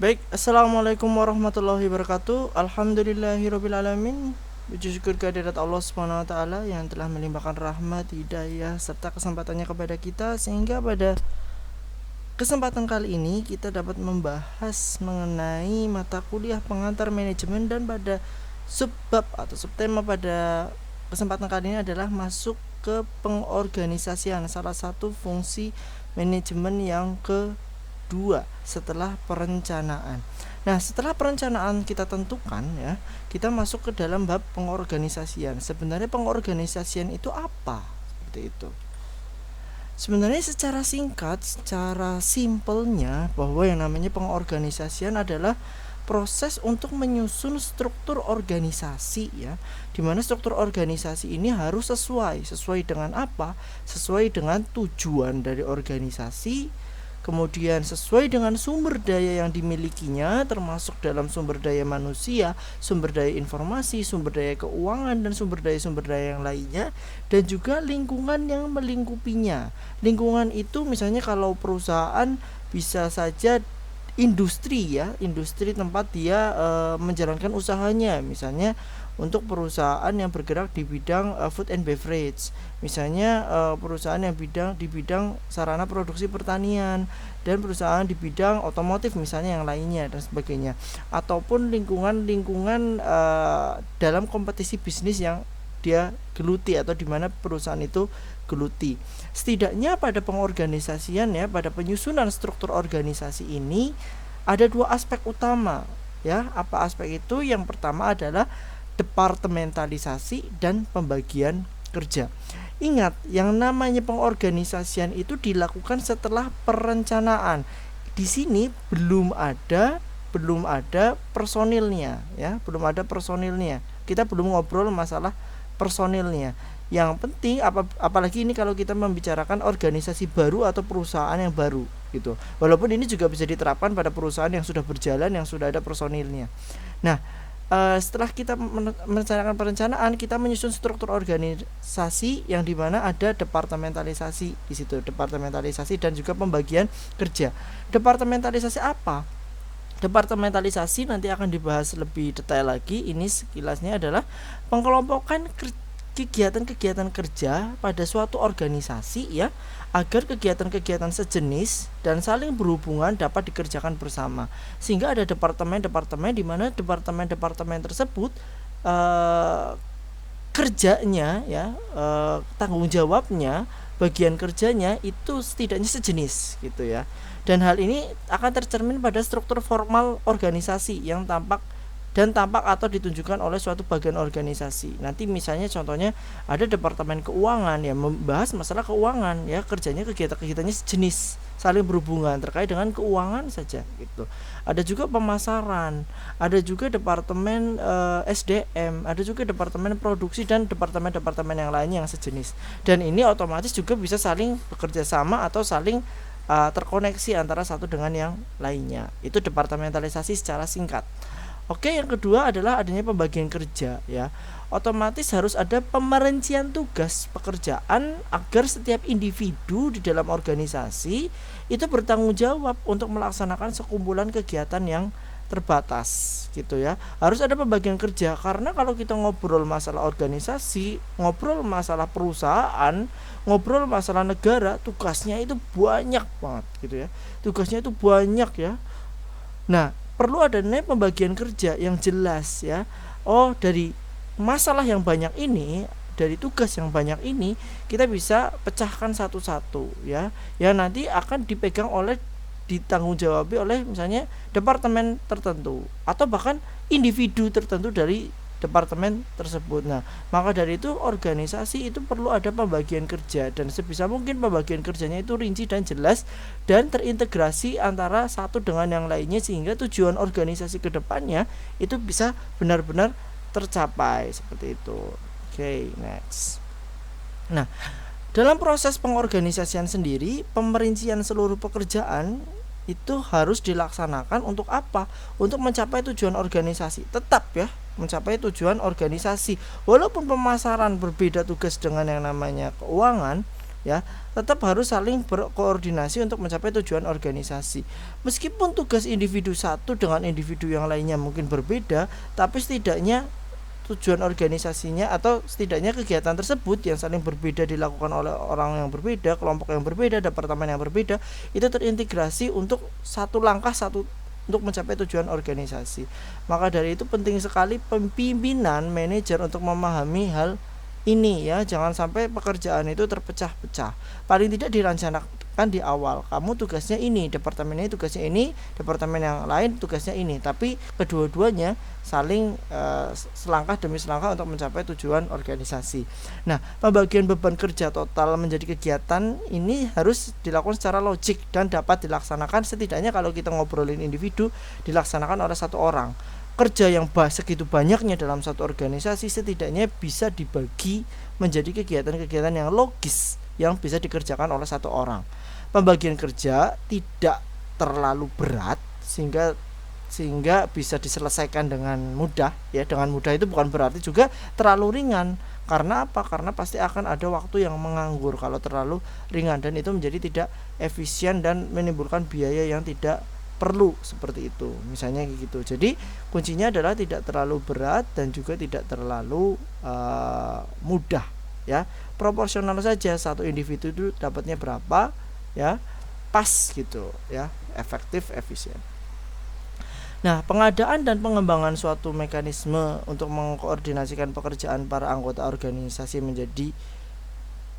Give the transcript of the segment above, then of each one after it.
Baik, Assalamualaikum warahmatullahi wabarakatuh. Alhamdulillahirrabbilalamin. Puji syukur kehadirat Allah Subhanahu wa taala yang telah melimpahkan rahmat, hidayah serta kesempatannya kepada kita sehingga pada kesempatan kali ini kita dapat membahas mengenai mata kuliah pengantar manajemen, dan pada subbab atau subtema pada kesempatan kali ini adalah masuk ke pengorganisasian, salah satu fungsi manajemen yang kedua setelah perencanaan. Nah, setelah perencanaan kita tentukan ya, kita masuk ke dalam bab pengorganisasian. Sebenarnya pengorganisasian itu apa? Seperti itu. Sebenarnya secara singkat, secara simpelnya, bahwa yang namanya pengorganisasian adalah proses untuk menyusun struktur organisasi ya, dimana struktur organisasi ini harus sesuai dengan apa? Sesuai dengan tujuan dari organisasi, kemudian sesuai dengan sumber daya yang dimilikinya, termasuk dalam sumber daya manusia, sumber daya informasi, sumber daya keuangan, dan sumber daya yang lainnya, dan juga lingkungan yang melingkupinya. Lingkungan itu misalnya kalau perusahaan bisa saja industri ya, industri tempat dia menjalankan usahanya, misalnya untuk perusahaan yang bergerak di bidang food and beverage, misalnya perusahaan yang di bidang sarana produksi pertanian, dan perusahaan di bidang otomotif misalnya yang lainnya dan sebagainya, ataupun lingkungan dalam kompetisi bisnis yang dia geluti atau di mana perusahaan itu geluti. Setidaknya pada pengorganisasian ya, pada penyusunan struktur organisasi ini ada dua aspek utama ya. Apa aspek itu? Yang pertama adalah departementalisasi dan pembagian kerja. Ingat, yang namanya pengorganisasian itu dilakukan setelah perencanaan. Di sini belum ada personilnya ya, belum ada personilnya. Kita belum ngobrol masalah personilnya. Yang penting apalagi ini kalau kita membicarakan organisasi baru atau perusahaan yang baru gitu. Walaupun ini juga bisa diterapkan pada perusahaan yang sudah berjalan, yang sudah ada personilnya. Nah, setelah kita merencanakan perencanaan, kita menyusun struktur organisasi yang dimana ada departementalisasi di situ, departementalisasi dan juga pembagian kerja. Departementalisasi apa? Departementalisasi nanti akan dibahas lebih detail lagi. Ini sekilasnya adalah pengelompokan kegiatan-kegiatan kerja pada suatu organisasi ya, agar kegiatan-kegiatan sejenis dan saling berhubungan dapat dikerjakan bersama, sehingga ada departemen-departemen di mana departemen-departemen tersebut kerjanya ya, tanggung jawabnya, bagian kerjanya itu setidaknya sejenis gitu ya. Dan hal ini akan tercermin pada struktur formal organisasi yang tampak atau ditunjukkan oleh suatu bagian organisasi. Nanti misalnya contohnya ada departemen keuangan yang membahas masalah keuangan ya, kerjanya kegiatan-kegiatannya sejenis, saling berhubungan terkait dengan keuangan saja gitu. Ada juga pemasaran, ada juga departemen SDM, ada juga departemen produksi dan departemen-departemen yang lainnya yang sejenis. Dan ini otomatis juga bisa saling bekerja sama atau saling terkoneksi antara satu dengan yang lainnya. Itu departementalisasi secara singkat. Oke, yang kedua adalah adanya pembagian kerja ya. Otomatis harus ada pemerincian tugas pekerjaan agar setiap individu di dalam organisasi itu bertanggung jawab untuk melaksanakan sekumpulan kegiatan yang terbatas gitu ya. Harus ada pembagian kerja, karena kalau kita ngobrol masalah organisasi, ngobrol masalah perusahaan, ngobrol masalah negara, tugasnya itu banyak banget gitu ya. Tugasnya itu banyak ya. Nah, perlu adanya pembagian kerja yang jelas ya. Oh, dari masalah yang banyak ini, dari tugas yang banyak ini, kita bisa pecahkan satu-satu ya, yang nanti akan dipegang oleh, ditanggung jawabi oleh misalnya departemen tertentu atau bahkan individu tertentu dari departemen tersebut. Nah, maka dari itu organisasi itu perlu ada pembagian kerja, dan sebisa mungkin pembagian kerjanya itu rinci dan jelas dan terintegrasi antara satu dengan yang lainnya, sehingga tujuan organisasi ke depannya itu bisa benar-benar tercapai seperti itu. Oke, next. Nah, dalam proses pengorganisasian sendiri, pemerincian seluruh pekerjaan itu harus dilaksanakan untuk apa? Untuk mencapai tujuan organisasi. Tetap ya, mencapai tujuan organisasi. Walaupun pemasaran berbeda tugas dengan yang namanya keuangan, ya, tetap harus saling berkoordinasi untuk mencapai tujuan organisasi. Meskipun tugas individu satu dengan individu yang lainnya mungkin berbeda, tapi setidaknya tujuan organisasinya atau setidaknya kegiatan tersebut yang saling berbeda dilakukan oleh orang yang berbeda, kelompok yang berbeda, departemen yang berbeda, itu terintegrasi untuk satu langkah untuk mencapai tujuan organisasi. Maka dari itu penting sekali pimpinan manajer untuk memahami hal ini ya, jangan sampai pekerjaan itu terpecah-pecah. Paling tidak direncanakan di awal, kamu tugasnya ini, departemen ini tugasnya ini, departemen yang lain tugasnya ini, tapi kedua-duanya saling selangkah demi selangkah untuk mencapai tujuan organisasi. Nah, pembagian beban kerja total menjadi kegiatan ini harus dilakukan secara logik dan dapat dilaksanakan, setidaknya kalau kita ngobrolin individu, dilaksanakan oleh satu orang. Kerja yang segitu banyaknya dalam satu organisasi setidaknya bisa dibagi menjadi kegiatan-kegiatan yang logis yang bisa dikerjakan oleh satu orang. Pembagian kerja tidak terlalu berat sehingga bisa diselesaikan dengan mudah ya. Dengan mudah itu bukan berarti juga terlalu ringan. Karena apa? Karena pasti akan ada waktu yang menganggur kalau terlalu ringan, dan itu menjadi tidak efisien dan menimbulkan biaya yang tidak perlu seperti itu, misalnya gitu. Jadi kuncinya adalah tidak terlalu berat dan juga tidak terlalu mudah ya, proporsional saja, satu individu itu dapatnya berapa ya, pas gitu ya, efektif, efisien. Nah, pengadaan dan pengembangan suatu mekanisme untuk mengkoordinasikan pekerjaan para anggota organisasi menjadi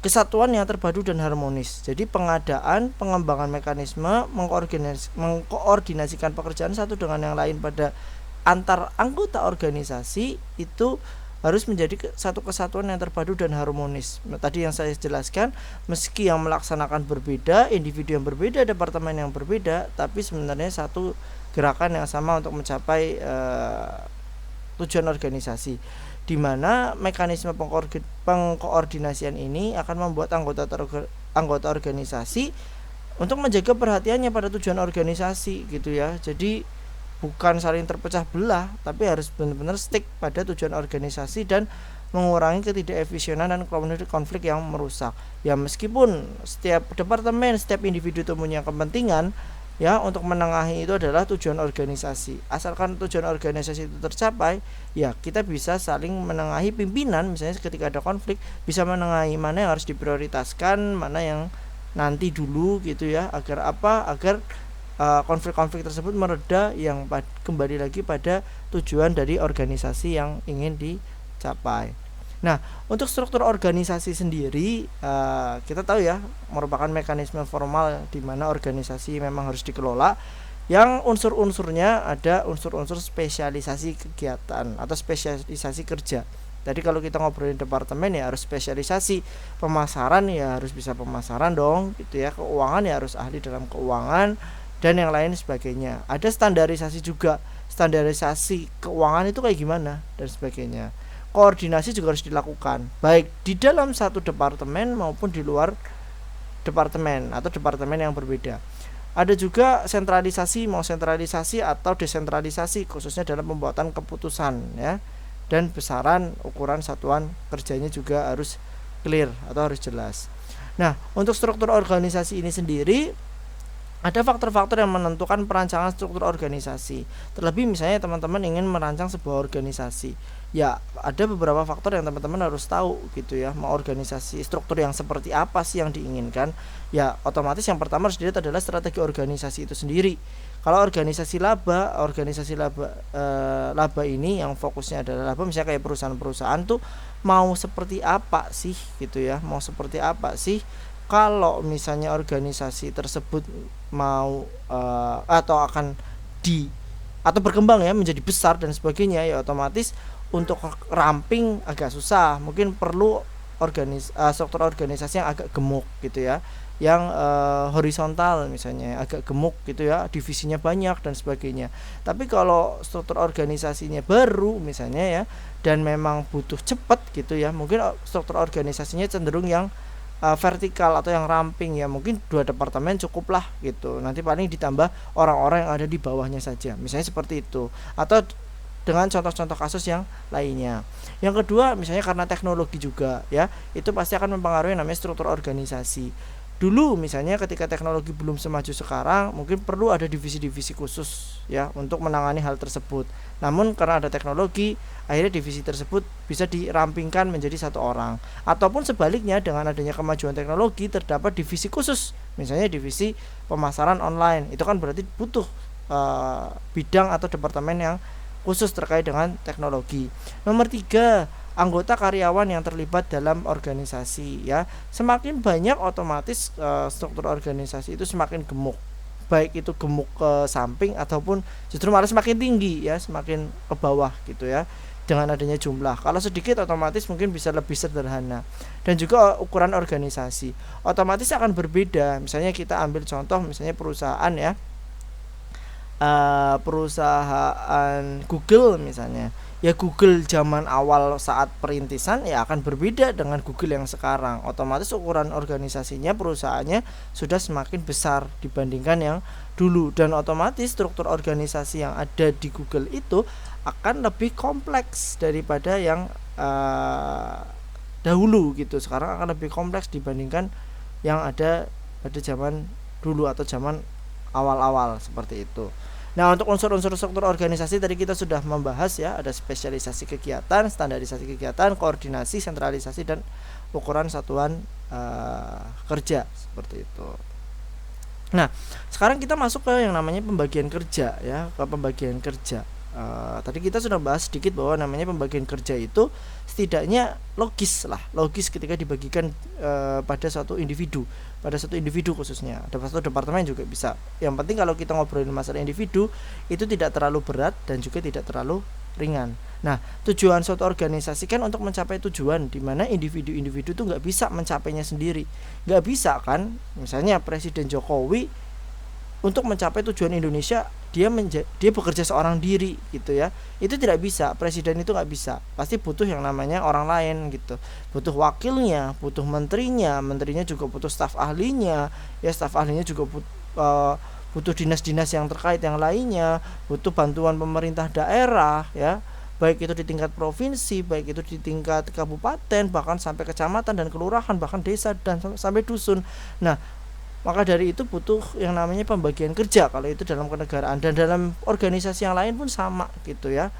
kesatuan yang terpadu dan harmonis. Jadi pengadaan, pengembangan mekanisme, mengkoordinasikan pekerjaan satu dengan yang lain pada antar anggota organisasi itu harus menjadi satu kesatuan yang terpadu dan harmonis. Nah, tadi yang saya jelaskan, meski yang melaksanakan berbeda, individu yang berbeda, departemen yang berbeda, tapi sebenarnya satu gerakan yang sama untuk mencapai tujuan organisasi, di mana mekanisme pengkoordinasian ini akan membuat anggota organisasi untuk menjaga perhatiannya pada tujuan organisasi gitu ya. Jadi bukan saling terpecah belah, tapi harus benar-benar stick pada tujuan organisasi dan mengurangi ketidakefisienan dan konflik yang merusak. Ya, meskipun setiap departemen, setiap individu itu punya kepentingan ya, untuk menengahi itu adalah tujuan organisasi. Asalkan tujuan organisasi itu tercapai, ya kita bisa saling menengahi. Pimpinan misalnya ketika ada konflik bisa menengahi mana yang harus diprioritaskan, mana yang nanti dulu gitu ya, agar apa? Agar konflik-konflik tersebut mereda, yang kembali lagi pada tujuan dari organisasi yang ingin dicapai. Nah, untuk struktur organisasi sendiri kita tahu ya, merupakan mekanisme formal di mana organisasi memang harus dikelola, yang unsur-unsurnya ada unsur-unsur spesialisasi kegiatan atau spesialisasi kerja. Tadi kalau kita ngobrolin departemen ya harus spesialisasi, pemasaran ya harus bisa pemasaran dong gitu ya, keuangan ya harus ahli dalam keuangan dan yang lain sebagainya. Ada standarisasi juga, standarisasi keuangan itu kayak gimana dan sebagainya. Koordinasi juga harus dilakukan, baik di dalam satu departemen maupun di luar departemen atau departemen yang berbeda. Ada juga sentralisasi, mau sentralisasi atau desentralisasi, khususnya dalam pembuatan keputusan ya, dan besaran ukuran satuan kerjanya juga harus clear atau harus jelas. Nah, untuk struktur organisasi ini sendiri ada faktor-faktor yang menentukan perancangan struktur organisasi. Terlebih misalnya teman-teman ingin merancang sebuah organisasi, ya ada beberapa faktor yang teman-teman harus tahu gitu ya. Mau organisasi struktur yang seperti apa sih yang diinginkan? Ya otomatis yang pertama harus dilihat adalah strategi organisasi itu sendiri. Kalau organisasi laba ini yang fokusnya adalah laba, misalnya kayak perusahaan-perusahaan tuh mau seperti apa sih gitu ya? Mau seperti apa sih? Kalau misalnya organisasi tersebut mau atau akan atau berkembang ya menjadi besar dan sebagainya, ya otomatis untuk ramping agak susah. Mungkin perlu struktur organisasi yang agak gemuk gitu ya, yang horizontal misalnya agak gemuk gitu ya, divisinya banyak dan sebagainya. Tapi kalau struktur organisasinya baru misalnya ya, dan memang butuh cepat gitu ya, mungkin struktur organisasinya cenderung yang vertikal atau yang ramping ya, mungkin 2 departemen cukup lah gitu, nanti paling ditambah orang-orang yang ada di bawahnya saja, misalnya seperti itu. Atau dengan contoh-contoh kasus yang lainnya. Yang kedua, misalnya karena teknologi juga ya, itu pasti akan mempengaruhi namanya struktur organisasi. Dulu misalnya ketika teknologi belum semaju sekarang, mungkin perlu ada divisi-divisi khusus ya untuk menangani hal tersebut. Namun karena ada teknologi, akhirnya divisi tersebut bisa dirampingkan menjadi satu orang. Ataupun sebaliknya, dengan adanya kemajuan teknologi terdapat divisi khusus, misalnya divisi pemasaran online. Itu kan berarti butuh bidang atau departemen yang khusus terkait dengan teknologi. Nomor 3, anggota karyawan yang terlibat dalam organisasi ya. Semakin banyak, otomatis struktur organisasi itu semakin gemuk. Baik itu gemuk ke samping ataupun justru malah semakin tinggi ya, semakin ke bawah gitu ya. Dengan adanya jumlah. Kalau sedikit, otomatis mungkin bisa lebih sederhana. Dan juga ukuran organisasi otomatis akan berbeda. Misalnya kita ambil contoh misalnya perusahaan ya. Perusahaan Google misalnya. Ya Google zaman awal saat perintisan ya akan berbeda dengan Google yang sekarang. Otomatis ukuran organisasinya, perusahaannya sudah semakin besar dibandingkan yang dulu, dan otomatis struktur organisasi yang ada di Google itu akan lebih kompleks daripada yang dahulu gitu. Sekarang akan lebih kompleks dibandingkan yang ada pada zaman dulu atau zaman awal-awal seperti itu. Nah, untuk unsur-unsur struktur organisasi tadi kita sudah membahas ya, ada spesialisasi kegiatan, standarisasi kegiatan, koordinasi, sentralisasi, dan ukuran satuan kerja seperti itu. Nah, sekarang kita masuk ke yang namanya pembagian kerja ya, ke pembagian kerja. Tadi kita sudah bahas sedikit bahwa namanya pembagian kerja itu setidaknya logis ketika dibagikan pada suatu individu khususnya. Ada satu departemen juga bisa. Yang penting kalau kita ngobrolin masalah individu, itu tidak terlalu berat dan juga tidak terlalu ringan. Nah, tujuan suatu organisasi kan untuk mencapai tujuan, di mana individu-individu itu nggak bisa mencapainya sendiri. Nggak bisa kan, misalnya Presiden Jokowi untuk mencapai tujuan Indonesia dia bekerja seorang diri gitu ya. Itu tidak bisa, presiden itu nggak bisa, pasti butuh yang namanya orang lain gitu, butuh wakilnya, butuh menterinya juga butuh staf ahlinya ya, staf ahlinya juga butuh dinas-dinas yang terkait yang lainnya, butuh bantuan pemerintah daerah ya, baik itu di tingkat provinsi, baik itu di tingkat kabupaten, bahkan sampai kecamatan dan kelurahan, bahkan desa dan sampai dusun. Nah, maka dari itu butuh yang namanya pembagian kerja kalau itu dalam kenegaraan, dan dalam organisasi yang lain pun sama gitu ya.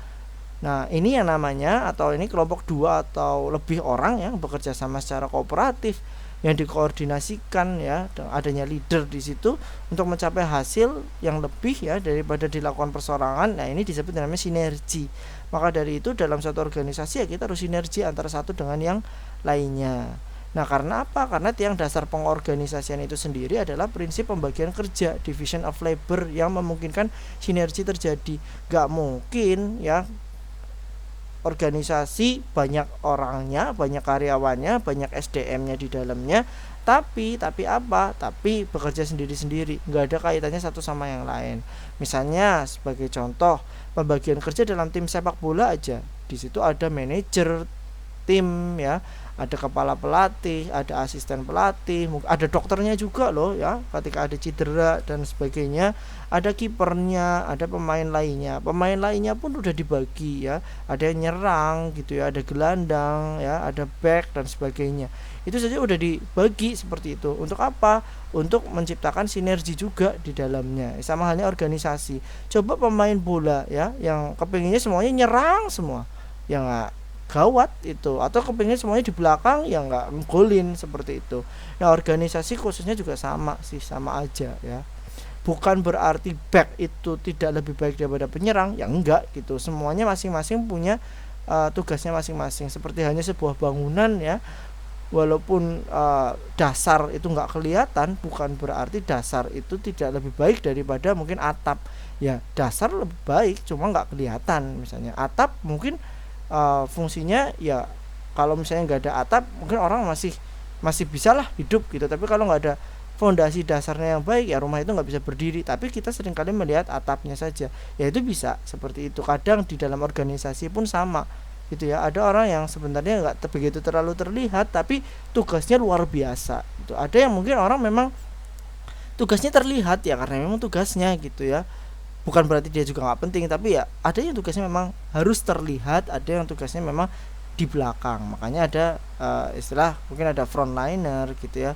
Nah, ini yang namanya, atau ini kelompok 2 atau lebih orang yang bekerja sama secara kooperatif, yang dikoordinasikan ya, adanya leader di situ untuk mencapai hasil yang lebih ya daripada dilakukan perseorangan. Nah, ini disebut namanya sinergi. Maka dari itu dalam satu organisasi ya kita harus sinergi antara satu dengan yang lainnya. Nah, karena apa? Karena tiang dasar pengorganisasian itu sendiri adalah prinsip pembagian kerja, division of labor, yang memungkinkan sinergi terjadi. Gak mungkin ya organisasi banyak orangnya, banyak karyawannya, banyak SDM-nya di dalamnya, tapi apa? Tapi bekerja sendiri-sendiri, nggak ada kaitannya satu sama yang lain. Misalnya sebagai contoh, pembagian kerja dalam tim sepak bola aja. Di situ ada manajer tim ya, ada kepala pelatih, ada asisten pelatih, ada dokternya juga loh ya ketika ada cedera dan sebagainya, ada kipernya, ada pemain lainnya pun udah dibagi ya, ada yang nyerang gitu ya, ada gelandang ya, ada back dan sebagainya. Itu saja udah dibagi seperti itu. Untuk apa? Untuk menciptakan sinergi juga di dalamnya. Sama halnya organisasi. Coba pemain bola ya yang kepinginnya semuanya nyerang semua, ya nggak gawat itu, atau kepingin semuanya di belakang ya nggak golin seperti itu. Nah, organisasi khususnya juga sama aja ya. Bukan berarti back itu tidak lebih baik daripada penyerang, ya enggak gitu. Semuanya masing-masing punya tugasnya masing-masing. Seperti hanya sebuah bangunan ya, walaupun dasar itu nggak kelihatan, bukan berarti dasar itu tidak lebih baik daripada mungkin atap. Ya dasar lebih baik, cuma nggak kelihatan. Misalnya atap mungkin fungsinya ya, kalau misalnya nggak ada atap mungkin orang masih bisa lah hidup gitu, tapi kalau nggak ada fondasi dasarnya yang baik ya rumah itu nggak bisa berdiri. Tapi kita seringkali melihat atapnya saja, ya itu bisa seperti itu. Kadang di dalam organisasi pun sama gitu ya, ada orang yang sebenarnya nggak begitu terlalu terlihat tapi tugasnya luar biasa gitu. Ada yang mungkin orang memang tugasnya terlihat ya karena memang tugasnya gitu ya, bukan berarti dia juga nggak penting, tapi ya ada yang tugasnya memang harus terlihat, ada yang tugasnya memang di belakang. Makanya ada istilah mungkin ada frontliner gitu ya,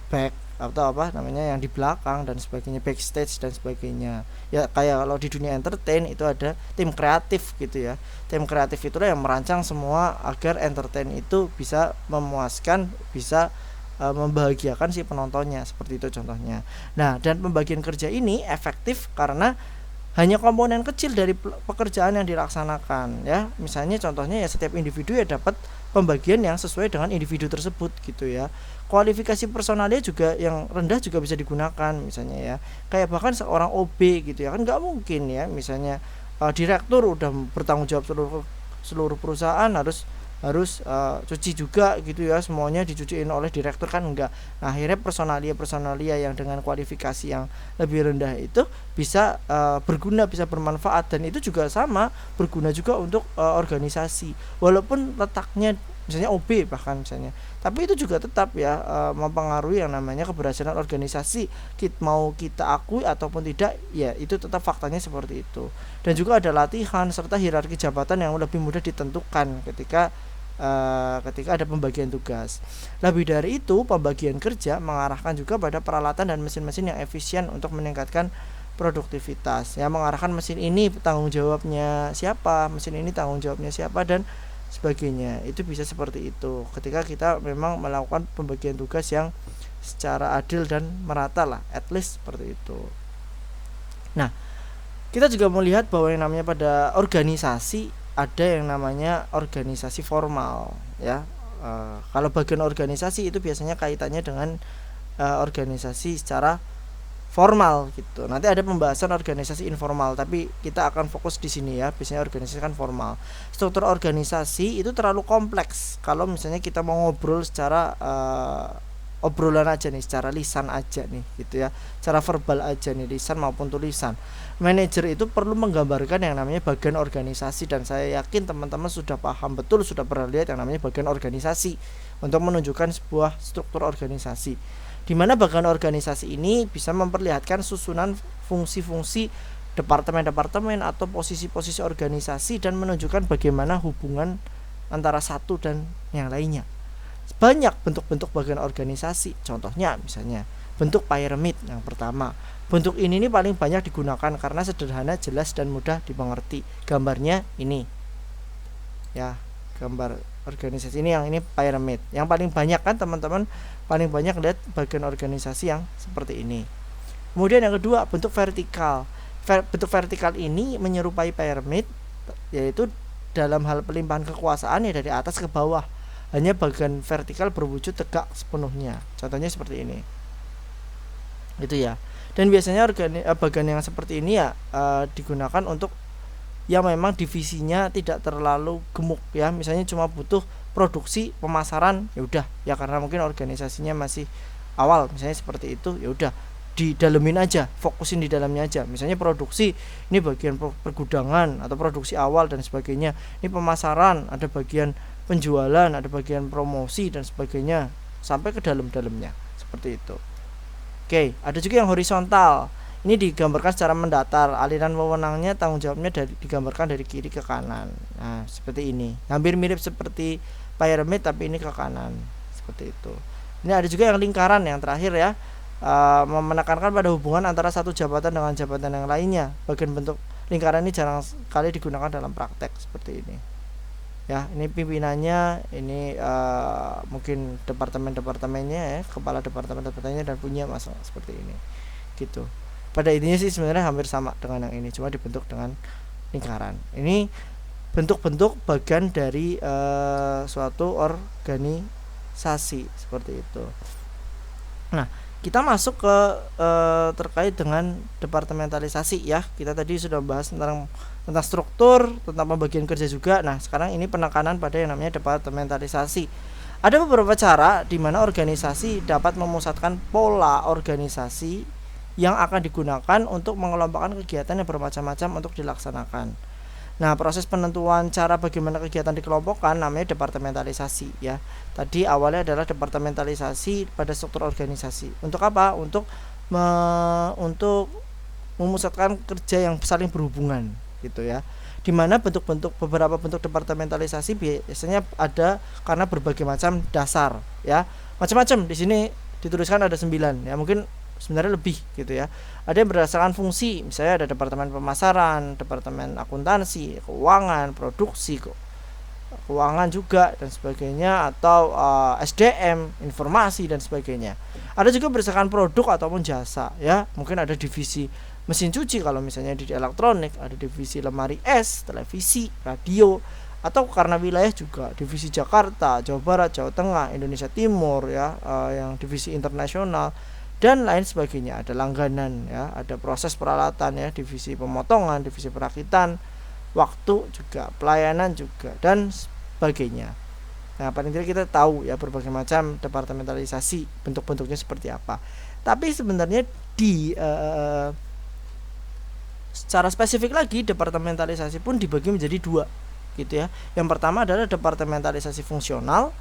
back atau apa namanya yang di belakang dan sebagainya, backstage dan sebagainya. Ya kayak kalau di dunia entertain itu ada tim kreatif gitu ya. Tim kreatif itulah yang merancang semua agar entertain itu bisa memuaskan, bisa membahagiakan si penontonnya, seperti itu contohnya. Nah, dan pembagian kerja ini efektif karena hanya komponen kecil dari pekerjaan yang dilaksanakan ya. Misalnya contohnya ya setiap individu ya dapat pembagian yang sesuai dengan individu tersebut gitu ya. Kualifikasi personalnya juga yang rendah juga bisa digunakan misalnya ya. Kayak bahkan seorang OB gitu ya, kan nggak mungkin ya misalnya direktur udah bertanggung jawab seluruh perusahaan harus cuci juga gitu ya, semuanya dicuciin oleh direktur, kan enggak. Nah, akhirnya personalia yang dengan kualifikasi yang lebih rendah itu bisa berguna, bisa bermanfaat, dan itu juga sama berguna juga untuk organisasi walaupun letaknya misalnya OB bahkan misalnya, tapi itu juga tetap ya mempengaruhi yang namanya keberhasilan organisasi, mau kita akui ataupun tidak ya, itu tetap faktanya seperti itu. Dan juga ada latihan serta hierarki jabatan yang lebih mudah ditentukan ketika ada pembagian tugas. Lebih dari itu, pembagian kerja mengarahkan juga pada peralatan dan mesin-mesin yang efisien untuk meningkatkan produktivitas. Ya, mengarahkan mesin ini tanggung jawabnya siapa, mesin ini tanggung jawabnya siapa, dan sebagainya. Itu bisa seperti itu ketika kita memang melakukan pembagian tugas yang secara adil dan merata lah, at least seperti itu. Nah, kita juga melihat bahwa yang namanya pada organisasi ada yang namanya organisasi formal ya. Kalau bagian organisasi itu biasanya kaitannya dengan organisasi secara formal gitu. Nanti ada pembahasan organisasi informal, tapi kita akan fokus di sini ya. Biasanya organisasi kan formal. Struktur organisasi itu terlalu kompleks kalau misalnya kita mau ngobrol secara obrolan aja nih, secara lisan aja nih gitu ya, secara verbal aja nih, lisan maupun tulisan. Manajer itu perlu menggambarkan yang namanya bagian organisasi, dan saya yakin teman-teman sudah paham betul, sudah pernah lihat yang namanya bagian organisasi untuk menunjukkan sebuah struktur organisasi, di mana bagian organisasi ini bisa memperlihatkan susunan fungsi-fungsi departemen-departemen atau posisi-posisi organisasi dan menunjukkan bagaimana hubungan antara satu dan yang lainnya. Banyak bentuk-bentuk bagian organisasi, contohnya misalnya bentuk piramid yang pertama. Bentuk ini paling banyak digunakan karena sederhana, jelas, dan mudah dimengerti. Gambarnya ini ya, gambar organisasi ini, yang ini piramid. Yang paling banyak kan teman-teman paling banyak lihat bagian organisasi yang seperti ini. Kemudian yang kedua, bentuk vertikal. Bentuk vertikal ini menyerupai piramid, yaitu dalam hal pelimpahan kekuasaan ya dari atas ke bawah. Hanya bagian vertikal berwujud tegak sepenuhnya. Contohnya seperti ini. Itu ya. Dan biasanya bagian yang seperti ini ya digunakan untuk yang memang divisinya tidak terlalu gemuk ya. Misalnya cuma butuh produksi, pemasaran, ya udah ya, karena mungkin organisasinya masih awal misalnya seperti itu, ya udah didalemin aja, fokusin di dalamnya aja. Misalnya produksi, ini bagian pergudangan atau produksi awal dan sebagainya. Ini pemasaran, ada bagian penjualan, ada bagian promosi dan sebagainya, sampai ke dalam-dalamnya seperti itu. Oke, ada juga yang horizontal. Ini digambarkan secara mendatar, aliran wewenangnya, tanggung jawabnya digambarkan dari kiri ke kanan. Nah, seperti ini. Hampir mirip seperti piramid tapi ini ke kanan, seperti itu. Ini ada juga yang lingkaran yang terakhir ya, menekankan pada hubungan antara satu jabatan dengan jabatan yang lainnya. Bagian bentuk lingkaran ini jarang sekali digunakan dalam praktek seperti ini. Ya, ini pimpinannya, ini mungkin departemen-departemennya ya, kepala departemen-departemennya, dan punya masalah seperti ini gitu. Pada intinya sih sebenarnya hampir sama dengan yang ini, cuma dibentuk dengan lingkaran. Ini bentuk-bentuk bagian dari suatu organisasi seperti itu. Nah, kita masuk ke terkait dengan departementalisasi ya. Kita tadi sudah bahas tentang struktur, tentang pembagian kerja juga. Nah, sekarang ini penekanan pada yang namanya departementalisasi. Ada beberapa cara di mana organisasi dapat memusatkan pola organisasi yang akan digunakan untuk mengelompokkan kegiatan yang bermacam-macam untuk dilaksanakan. Nah, proses penentuan cara bagaimana kegiatan dikelompokkan namanya departementalisasi ya. Tadi awalnya adalah departementalisasi pada struktur organisasi. Untuk apa? Untuk memusatkan kerja yang saling berhubungan gitu ya. Dimana beberapa bentuk departementalisasi biasanya ada karena berbagai macam dasar ya. Macam-macam di sini dituliskan ada 9 ya, mungkin sebenarnya lebih gitu ya. Ada yang berdasarkan fungsi, misalnya ada departemen pemasaran, departemen akuntansi, keuangan, produksi, keuangan juga dan sebagainya, atau SDM, informasi dan sebagainya. Ada juga berdasarkan produk ataupun jasa ya. Mungkin ada divisi mesin cuci kalau misalnya di elektronik, ada divisi lemari es, televisi, radio, atau karena wilayah juga divisi Jakarta, Jawa Barat, Jawa Tengah, Indonesia Timur ya, yang divisi internasional dan lain sebagainya. Ada langganan ya, ada proses peralatan ya, divisi pemotongan, divisi perakitan, waktu juga, pelayanan juga dan sebagainya. Nah, paling tidak kita tahu ya berbagai macam departementalisasi, bentuk-bentuknya seperti apa. Tapi sebenarnya di secara spesifik lagi, departementalisasi pun dibagi menjadi 2 gitu ya. Yang pertama adalah departementalisasi fungsional,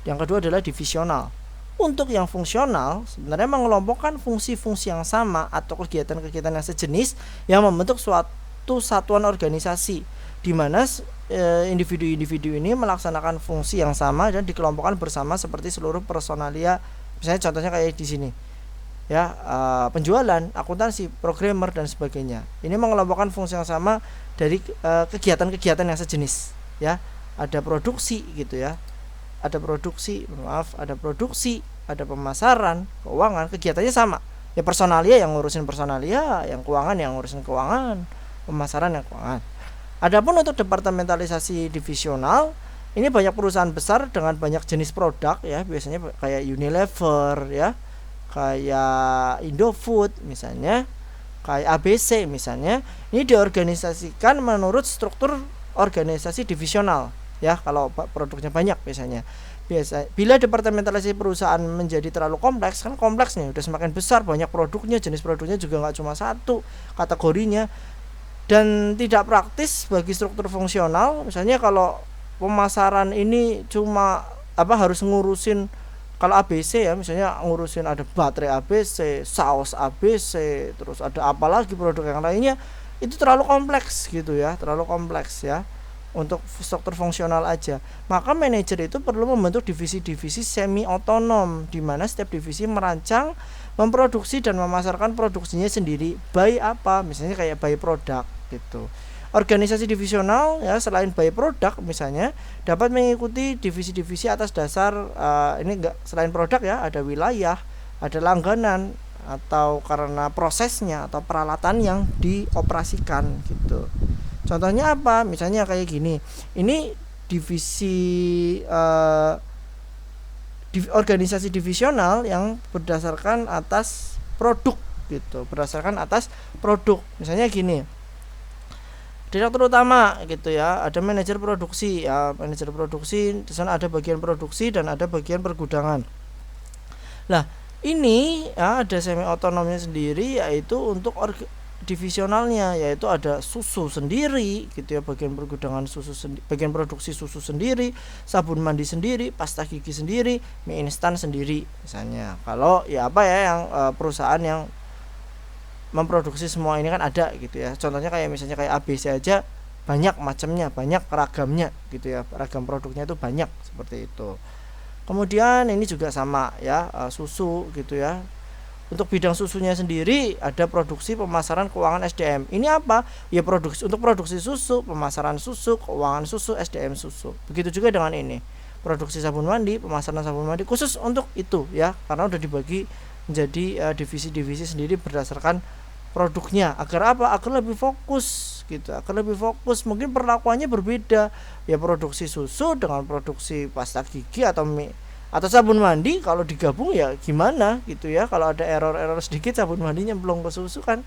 yang kedua adalah divisional. Untuk yang fungsional sebenarnya mengelompokkan fungsi-fungsi yang sama atau kegiatan-kegiatan yang sejenis yang membentuk suatu satuan organisasi, di mana individu-individu ini melaksanakan fungsi yang sama dan dikelompokkan bersama seperti seluruh personalia. Misalnya contohnya kayak di sini ya, penjualan, akuntansi, programmer dan sebagainya. Ini mengelompokkan fungsi yang sama dari kegiatan-kegiatan yang sejenis ya. Ada produksi gitu ya. Ada produksi, ada pemasaran, keuangan, kegiatannya sama. Ya personalia yang ngurusin personalia, yang keuangan yang ngurusin keuangan, pemasaran yang keuangan. Adapun untuk departementalisasi divisional, ini banyak perusahaan besar dengan banyak jenis produk ya, biasanya kayak Unilever ya, kayak Indofood misalnya, kayak ABC misalnya. Ini diorganisasikan menurut struktur organisasi divisional ya, kalau produknya banyak biasanya. Bila departementalisasi perusahaan menjadi terlalu kompleks, kan kompleks nih, udah semakin besar, banyak produknya, jenis produknya juga nggak cuma satu kategorinya, dan tidak praktis bagi struktur fungsional. Misalnya kalau pemasaran ini cuma harus ngurusin, kalau ABC ya misalnya ngurusin ada baterai ABC, saus ABC, terus ada apa lagi produk yang lainnya, itu terlalu kompleks gitu ya, terlalu kompleks ya untuk struktur fungsional aja. Maka manajer itu perlu membentuk divisi-divisi semi otonom, di mana setiap divisi merancang, memproduksi dan memasarkan produksinya sendiri by apa, misalnya kayak by produk gitu. Organisasi divisional ya, selain by produk misalnya, dapat mengikuti divisi-divisi atas dasar ini enggak, selain produk ya, ada wilayah, ada langganan, atau karena prosesnya atau peralatan yang dioperasikan gitu. Contohnya apa? Misalnya kayak gini. Ini divisi organisasi divisional yang berdasarkan atas produk gitu, berdasarkan atas produk. Misalnya gini, direktur utama gitu ya, ada manajer produksi ya, manajer produksi, di sana ada bagian produksi dan ada bagian pergudangan. Nah, ini ya, ada semi otonomnya sendiri, yaitu untuk divisionalnya, yaitu ada susu sendiri gitu ya, bagian pergudangan susu bagian produksi susu sendiri, sabun mandi sendiri, pasta gigi sendiri, mie instan sendiri misalnya. Kalau ya yang perusahaan yang memproduksi semua ini kan ada gitu ya. Contohnya kayak misalnya kayak ABC aja, banyak macamnya, banyak ragamnya gitu ya, ragam produknya itu banyak seperti itu. Kemudian ini juga sama ya, susu gitu ya. Untuk bidang susunya sendiri ada produksi, pemasaran, keuangan, SDM. Ini apa? Ya produksi, untuk produksi susu, pemasaran susu, keuangan susu, SDM susu. Begitu juga dengan ini, produksi sabun mandi, pemasaran sabun mandi, khusus untuk itu ya, karena udah dibagi menjadi divisi-divisi sendiri berdasarkan produknya. Agar apa? Agar lebih fokus gitu, agar lebih fokus. Mungkin perlakuannya berbeda ya, produksi susu dengan produksi pasta gigi atau mie atau sabun mandi, kalau digabung ya gimana gitu ya. Kalau ada error sedikit, sabun mandinya belum ke susu kan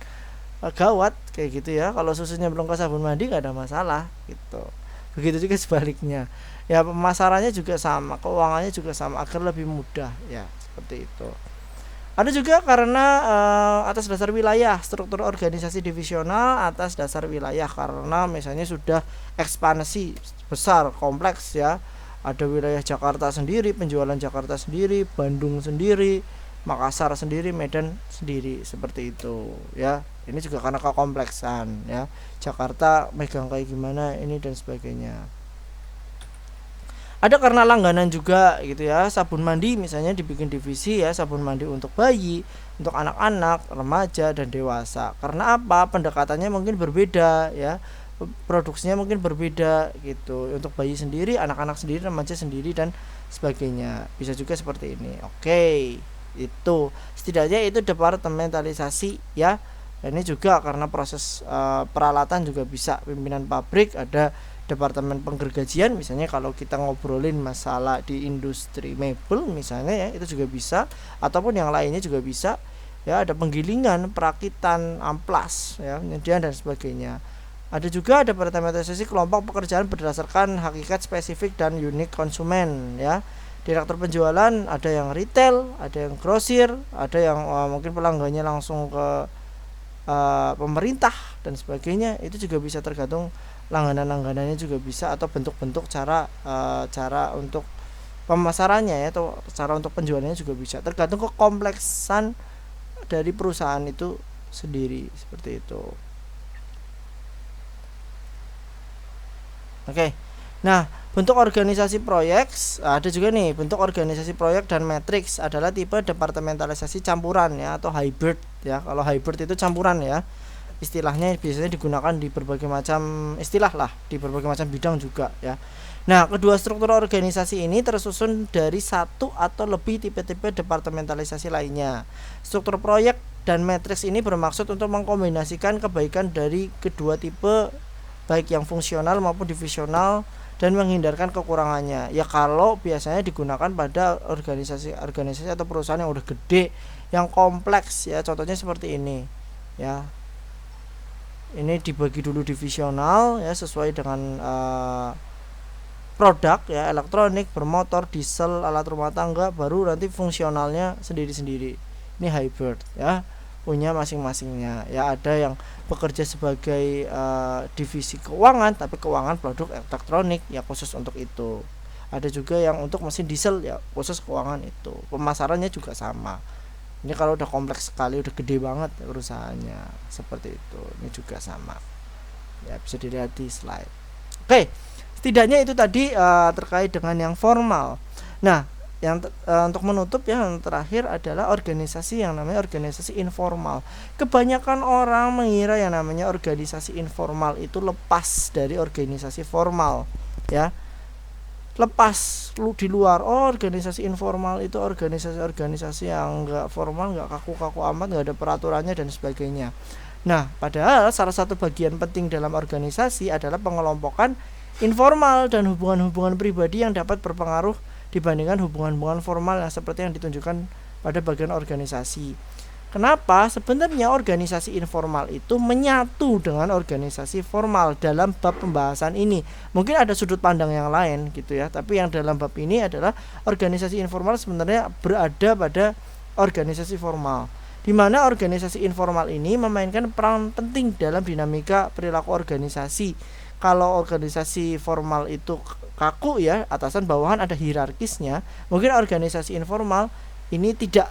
gawat kayak gitu ya. Kalau susunya belum ke sabun mandi nggak ada masalah gitu. Begitu juga sebaliknya ya, pemasarannya juga sama, keuangannya juga sama, agar lebih mudah ya, seperti itu. Ada juga karena atas dasar wilayah, struktur organisasi divisional atas dasar wilayah, karena misalnya sudah ekspansi besar, kompleks ya. Ada wilayah Jakarta sendiri, penjualan Jakarta sendiri, Bandung sendiri, Makassar sendiri, Medan sendiri, seperti itu ya. Ini juga karena kekompleksan ya. Jakarta megang kayak gimana ini dan sebagainya. Ada karena langganan juga gitu ya. Sabun mandi misalnya dibikin divisi ya, sabun mandi untuk bayi, untuk anak-anak, remaja dan dewasa. Karena apa? Pendekatannya mungkin berbeda ya. Produksinya mungkin berbeda gitu. Untuk bayi sendiri, anak-anak sendiri, remaja sendiri dan sebagainya. Bisa juga seperti ini. Oke. Itu setidaknya itu departementalisasi ya. Ini juga karena proses peralatan juga bisa. Pimpinan pabrik ada departemen penggergajian misalnya, kalau kita ngobrolin masalah di industri mebel misalnya ya, itu juga bisa, ataupun yang lainnya juga bisa ya. Ada penggilingan, perakitan amplas ya, penyediaan dan sebagainya. Ada juga departementalisasi kelompok pekerjaan berdasarkan hakikat spesifik dan unik konsumen ya. Direktur penjualan ada yang retail, ada yang grosir, ada yang mungkin pelanggannya langsung ke pemerintah dan sebagainya. Itu juga bisa tergantung langganan-langganannya juga bisa, atau bentuk-bentuk cara untuk pemasarannya ya, atau cara untuk penjualannya juga bisa, tergantung kekompleksan dari perusahaan itu sendiri, seperti itu. Oke. Nah, bentuk organisasi proyek ada juga nih. Bentuk organisasi proyek dan matriks adalah tipe departementalisasi campuran ya, atau hybrid ya. Kalau hybrid itu campuran ya. Istilahnya biasanya digunakan di berbagai macam istilah lah, di berbagai macam bidang juga ya. Nah, kedua struktur organisasi ini tersusun dari satu atau lebih tipe-tipe departementalisasi lainnya. Struktur proyek dan matriks ini bermaksud untuk mengkombinasikan kebaikan dari kedua tipe, baik yang fungsional maupun divisional, dan menghindarkan kekurangannya. Ya kalau biasanya digunakan pada organisasi atau perusahaan yang udah gede, yang kompleks ya. Contohnya seperti ini ya. Ini dibagi dulu divisional ya, sesuai dengan produk ya, elektronik, bermotor, diesel, alat rumah tangga, baru nanti fungsionalnya sendiri-sendiri. Ini hybrid ya, punya masing-masingnya ya. Ada yang bekerja sebagai divisi keuangan, tapi keuangan produk elektronik ya, khusus untuk itu. Ada juga yang untuk mesin diesel ya, khusus keuangan itu. Pemasarannya juga sama. Ini kalau udah kompleks sekali, udah gede banget perusahaannya, seperti itu. Ini juga sama ya, bisa dilihat di slide. Oke, setidaknya itu tadi terkait dengan yang formal. Nah, yang untuk menutup ya, yang terakhir adalah organisasi yang namanya organisasi informal. Kebanyakan orang mengira yang namanya organisasi informal itu lepas dari organisasi formal ya, lepas di luar. Organisasi informal itu organisasi yang enggak formal, enggak kaku-kaku amat, enggak ada peraturannya dan sebagainya. Nah, padahal salah satu bagian penting dalam organisasi adalah pengelompokan informal dan hubungan-hubungan pribadi yang dapat berpengaruh dibandingkan hubungan-hubungan formal yang seperti yang ditunjukkan pada bagian organisasi. Kenapa? Sebenarnya organisasi informal itu menyatu dengan organisasi formal dalam bab pembahasan ini. Mungkin ada sudut pandang yang lain gitu ya, tapi yang dalam bab ini adalah organisasi informal sebenarnya berada pada organisasi formal, di mana organisasi informal ini memainkan peran penting dalam dinamika perilaku organisasi. Kalau organisasi formal itu kaku ya, atasan bawahan, ada hierarkisnya, mungkin organisasi informal ini tidak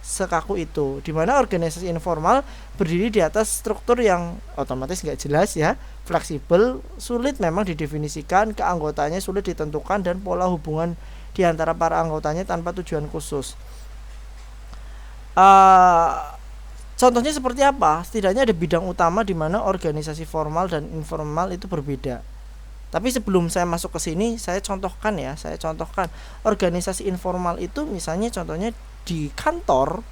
sekaku itu, dimana organisasi informal berdiri di atas struktur yang otomatis nggak jelas ya, fleksibel, sulit memang didefinisikan, keanggotaannya sulit ditentukan, dan pola hubungan di antara para anggotanya tanpa tujuan khusus. Contohnya seperti apa? Setidaknya ada bidang utama di mana organisasi formal dan informal itu berbeda. Tapi sebelum saya masuk ke sini, saya contohkan organisasi informal itu misalnya contohnya di kantor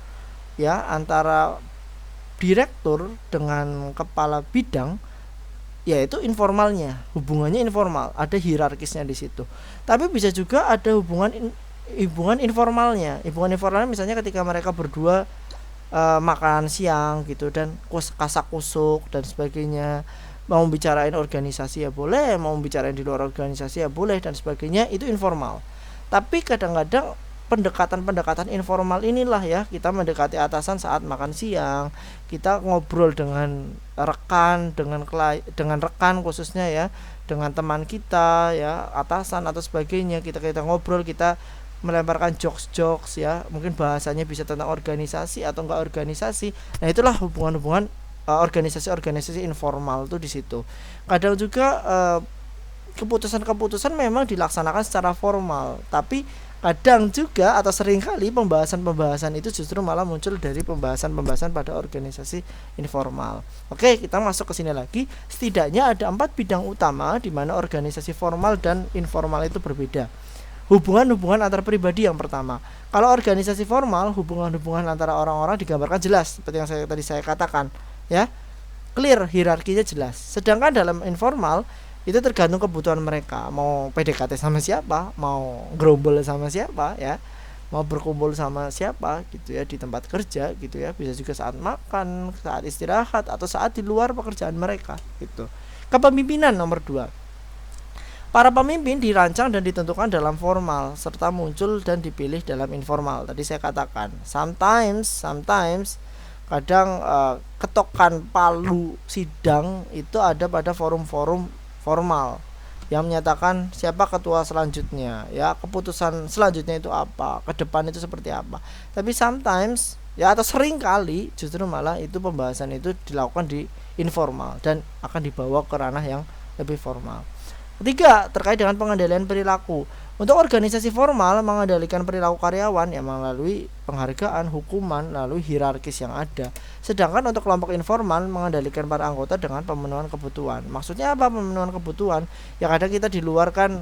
ya, antara direktur dengan kepala bidang, yaitu informalnya, hubungannya informal, ada hierarkisnya di situ. Tapi bisa juga ada hubungan informalnya. Hubungan informalnya misalnya ketika mereka berdua makan siang gitu, dan kasak kusuk dan sebagainya. Mau bicarain organisasi ya boleh, mau bicarain di luar organisasi ya boleh dan sebagainya, itu informal. Tapi kadang-kadang pendekatan informal inilah ya, kita mendekati atasan saat makan siang, kita ngobrol dengan rekan, dengan rekan khususnya ya, dengan teman kita ya, atasan atau sebagainya, kita ngobrol, kita melemparkan jokes-jokes ya, mungkin bahasanya bisa tentang organisasi atau enggak organisasi. Nah, itulah hubungan-hubungan organisasi-organisasi informal tuh di situ. Kadang juga keputusan-keputusan memang dilaksanakan secara formal, tapi kadang juga atau seringkali pembahasan-pembahasan itu justru malah muncul dari pembahasan-pembahasan pada organisasi informal. Oke, kita masuk ke sini lagi. Setidaknya ada 4 bidang utama di mana organisasi formal dan informal itu berbeda. Hubungan-hubungan antar pribadi yang pertama. Kalau organisasi formal, hubungan-hubungan antara orang-orang digambarkan jelas seperti yang tadi saya katakan, ya. Clear, hierarkinya jelas. Sedangkan dalam informal itu tergantung kebutuhan mereka, mau PDKT sama siapa, mau gerombol sama siapa ya, mau berkumpul sama siapa gitu ya, di tempat kerja gitu ya, bisa juga saat makan, saat istirahat, atau saat di luar pekerjaan mereka gitu. Kepemimpinan nomor 2. Para pemimpin dirancang dan ditentukan dalam formal serta muncul dan dipilih dalam informal. Tadi saya katakan, sometimes kadang ketokan palu sidang itu ada pada forum-forum formal yang menyatakan siapa ketua selanjutnya ya, keputusan selanjutnya itu apa, ke depan itu seperti apa. Tapi sometimes ya, atau sering kali justru malah itu pembahasan itu dilakukan di informal dan akan dibawa ke ranah yang lebih formal. Ketiga, terkait dengan pengendalian perilaku. Untuk organisasi formal mengendalikan perilaku karyawan yang melalui penghargaan, hukuman, lalu hierarkis yang ada. Sedangkan untuk kelompok informal mengendalikan para anggota dengan pemenuhan kebutuhan. Maksudnya apa pemenuhan kebutuhan? Ya kadang kita di luar kan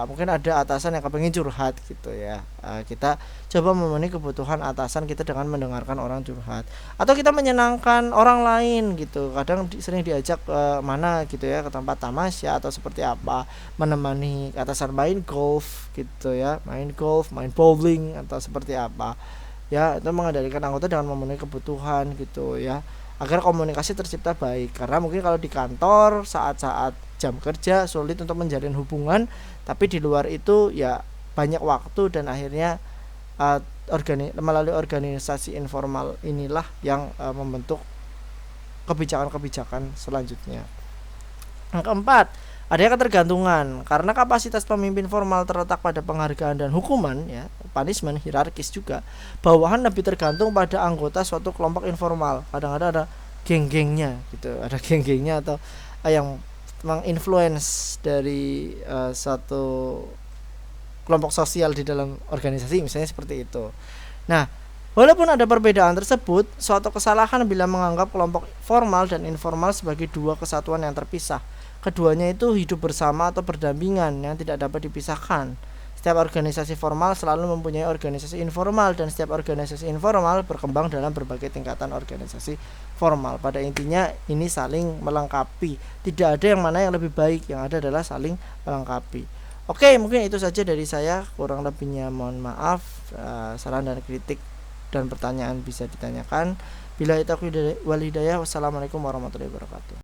mungkin ada atasan yang kepengen curhat gitu ya, kita coba memenuhi kebutuhan atasan kita dengan mendengarkan orang curhat, atau kita menyenangkan orang lain gitu. Kadang sering diajak mana gitu ya, ke tempat tamasya atau seperti apa, menemani atasan main golf gitu ya, main golf, main bowling atau seperti apa ya. Itu mengendalikan anggota dengan memenuhi kebutuhan gitu ya, agar komunikasi tercipta baik. Karena mungkin kalau di kantor saat-saat jam kerja sulit untuk menjalin hubungan, tapi di luar itu ya banyak waktu, dan akhirnya melalui organisasi informal inilah yang membentuk kebijakan-kebijakan selanjutnya. Yang keempat, adanya ketergantungan karena kapasitas pemimpin formal terletak pada penghargaan dan hukuman ya, punishment, hierarkis juga. Bawahan lebih tergantung pada anggota suatu kelompok informal. Kadang-kadang ada geng-gengnya gitu, ada geng-gengnya atau yang menginfluence dari suatu kelompok sosial di dalam organisasi, misalnya seperti itu. Nah, walaupun ada perbedaan tersebut, suatu kesalahan bila menganggap kelompok formal dan informal sebagai dua kesatuan yang terpisah. Keduanya itu hidup bersama atau berdampingan yang tidak dapat dipisahkan. Setiap organisasi formal selalu mempunyai organisasi informal, dan setiap organisasi informal berkembang dalam berbagai tingkatan organisasi formal. Pada intinya ini saling melengkapi, tidak ada yang mana yang lebih baik, yang ada adalah saling melengkapi. Oke, mungkin itu saja dari saya, kurang lebihnya mohon maaf. Saran dan kritik dan pertanyaan bisa ditanyakan. Bila itu wal hidayah, wassalamualaikum warahmatullahi wabarakatuh.